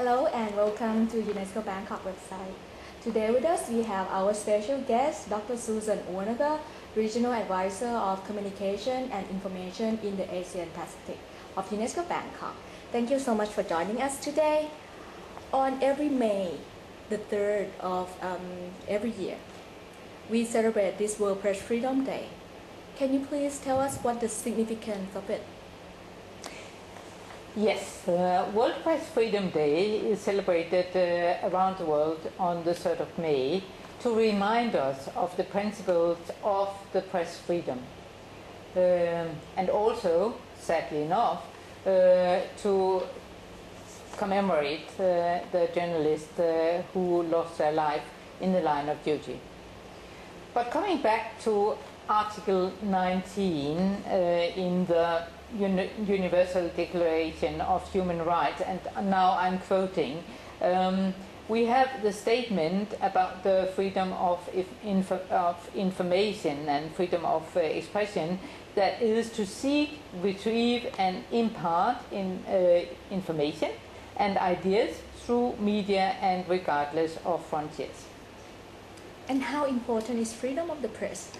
Hello and welcome to UNESCO Bangkok website. Today with us we have our special guest, Dr. Susanne Ornager, Regional Advisor of Communication and Information in the Asian Pacific of UNESCO Bangkok. Thank you so much for joining us today. On every May, the 3rd of every year, we celebrate this World Press Freedom Day. Can you please tell us what the significance of it? Yes, World Press Freedom Day is celebrated around the world on the 3rd of May to remind us of the principles of the press freedom. And also, sadly enough, to commemorate the journalists who lost their life in the line of duty. But coming back to Article 19 in the Universal Declaration of Human Rights, and now I'm quoting, we have the statement about the freedom of information and freedom of expression, that is to seek, retrieve and impart information and ideas through media and regardless of frontiers. And how important is freedom of the press?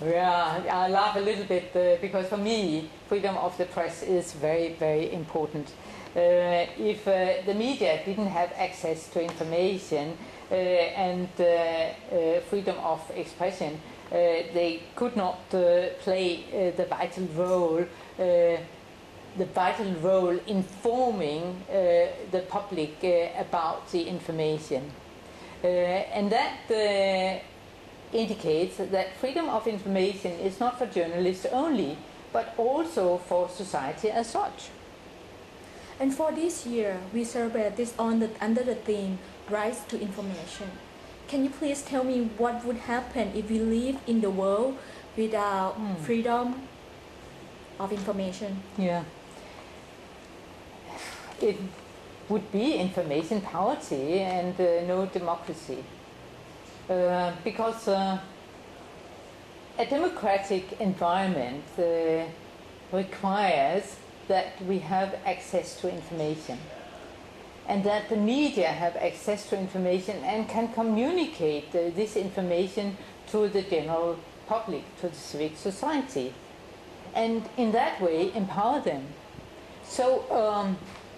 Yeah, I laugh a little bit because for me, freedom of the press is very, very important. If the media didn't have access to information and freedom of expression, they could not play the vital role informing the public about the information. And that indicates that freedom of information is not for journalists only, but also for society as such. And for this year, we celebrate this under the theme, Rights to Information. Can you please tell me what would happen if we live in the world without freedom of information? Yeah. It would be information poverty and no democracy. Because a democratic environment requires that we have access to information, and that the media have access to information and can communicate this information to the general public, to the civic society, and in that way empower them. So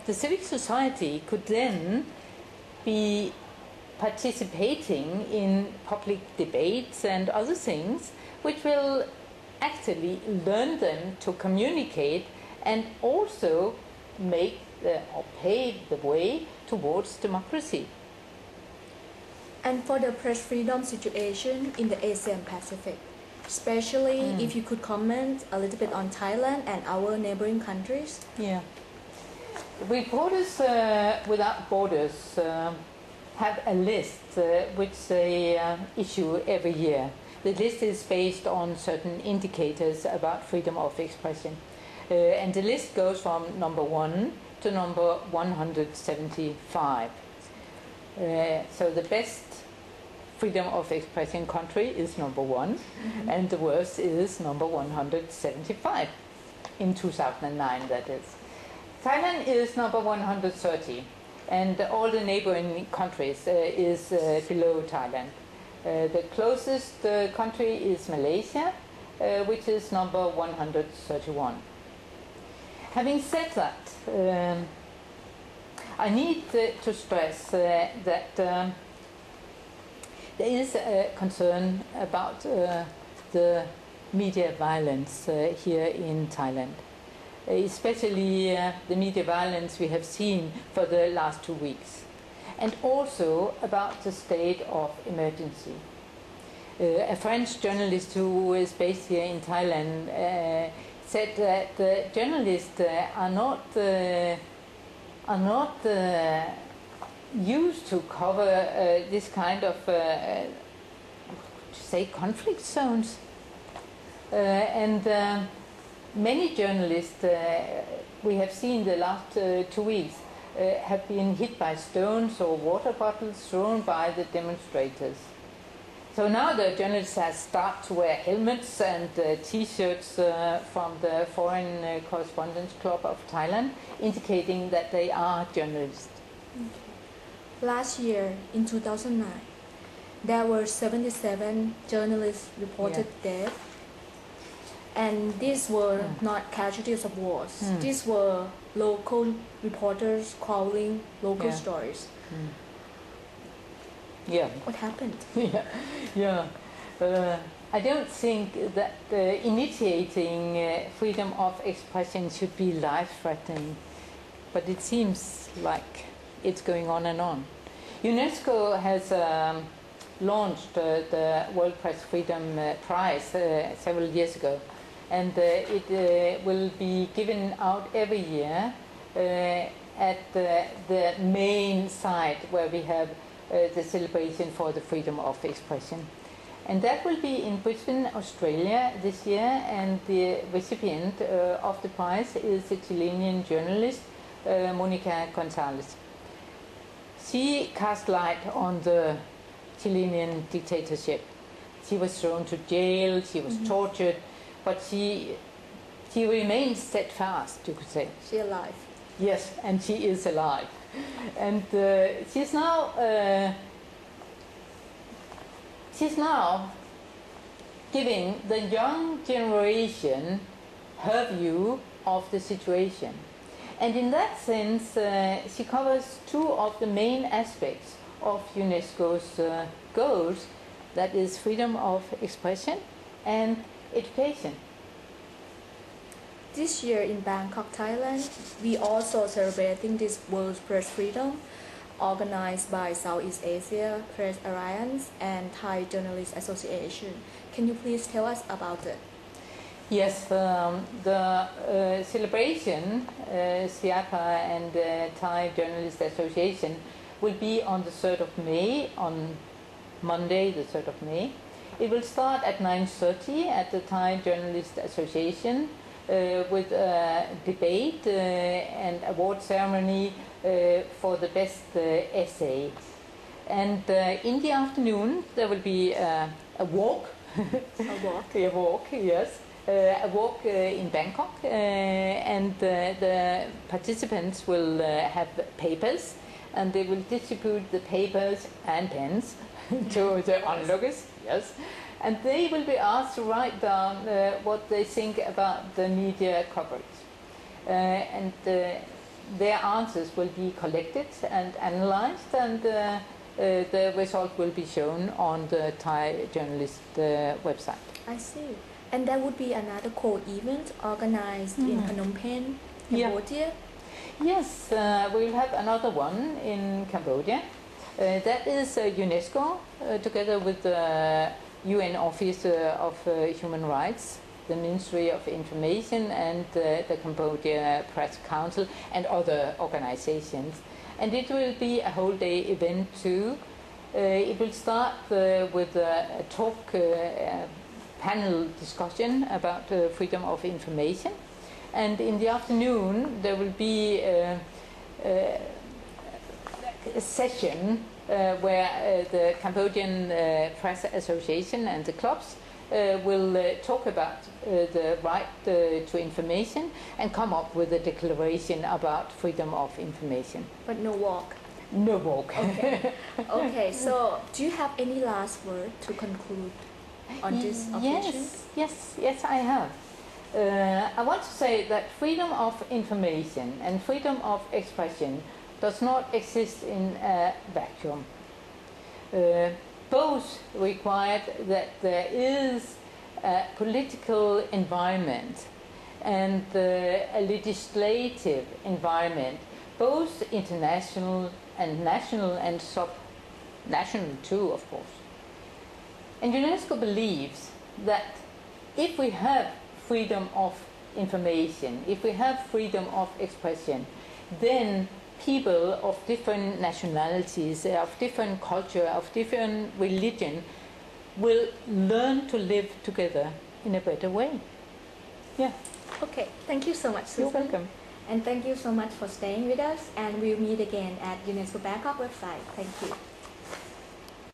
the civic society could then be participating in public debates and other things, which will actually learn them to communicate and also make or pave the way towards democracy. And for the press freedom situation in the Asian Pacific, especially if you could comment a little bit on Thailand and our neighboring countries. Yeah. Reporters Without Borders have a list which they issue every year. The list is based on certain indicators about freedom of expression. And the list goes from number 1 to number 175. So the best freedom of expression country is number 1, and the worst is number 175 in 2009, that is. Thailand is number 130. And all the neighboring countries is below Thailand. The closest country is Malaysia, which is number 131. Having said that, I need to stress that there is a concern about the media violence here in Thailand. Especially the media violence we have seen for the last 2 weeks, and also about the state of emergency. A French journalist who is based here in Thailand said that the journalists are not used to cover this kind of conflict zones, and many journalists we have seen the last 2 weeks have been hit by stones or water bottles thrown by the demonstrators. So now the journalists have started to wear helmets and T-shirts from the Foreign Correspondence Club of Thailand, indicating that they are journalists. Okay. Last year, in 2009, there were 77 journalists reported dead. And these were not casualties of wars. These were local reporters covering local stories. Yeah. What happened? Yeah. I don't think that initiating freedom of expression should be life-threatening, but it seems like it's going on and on. UNESCO has launched the World Press Freedom Prize several years ago, and it will be given out every year at the main site where we have the celebration for the freedom of expression. And that will be in Brisbane, Australia this year, and the recipient of the prize is the Chilean journalist Mónica González. She cast light on the Chilean dictatorship. She was thrown to jail, she was tortured, but she remained steadfast, you could say. She's alive. Yes, and she is alive. And she's now giving the young generation her view of the situation. And in that sense, she covers two of the main aspects of UNESCO's goals, that is freedom of expression and education. This year in Bangkok, Thailand, we also celebrating this World Press Freedom, organized by Southeast Asia Press Alliance and Thai Journalists Association. Can you please tell us about it? Yes, the celebration, SIAPA and Thai Journalists Association, will be on the 3rd of May, on Monday the 3rd of May. It will start at 9:30 at the Thai Journalists Association with a debate and award ceremony for the best essay. And in the afternoon there will be a walk. A walk? A walk, yes. A walk in Bangkok, and the participants will have papers, and they will distribute the papers and pens to the onlookers, yes. And they will be asked to write down what they think about the media coverage. And their answers will be collected and analyzed, and the result will be shown on the Thai journalist website. I see. And there would be another co-event organized in Phnom Penh, Cambodia? Yes, we'll have another one in Cambodia. That is UNESCO, together with the UN Office of Human Rights, the Ministry of Information, and the Cambodia Press Council, and other organizations. And it will be a whole day event too. It will start with a talk, panel discussion about freedom of information. And in the afternoon there will be a session where the Cambodian Press Association and the clubs will talk about the right to information and come up with a declaration about freedom of information. But no walk? No walk. Okay. Okay, so do you have any last word to conclude on this occasion? Yes, I have. I want to say that freedom of information and freedom of expression does not exist in a vacuum. Both require that there is a political environment and a legislative environment, both international and national and sub-national too, of course. And UNESCO believes that if we have freedom of information, if we have freedom of expression, then people of different nationalities, of different culture, of different religion will learn to live together in a better way. Yeah. Okay, thank you so much, Susan. You're welcome. And thank you so much for staying with us, and we'll meet again at UNESCO Bangkok website. Thank you.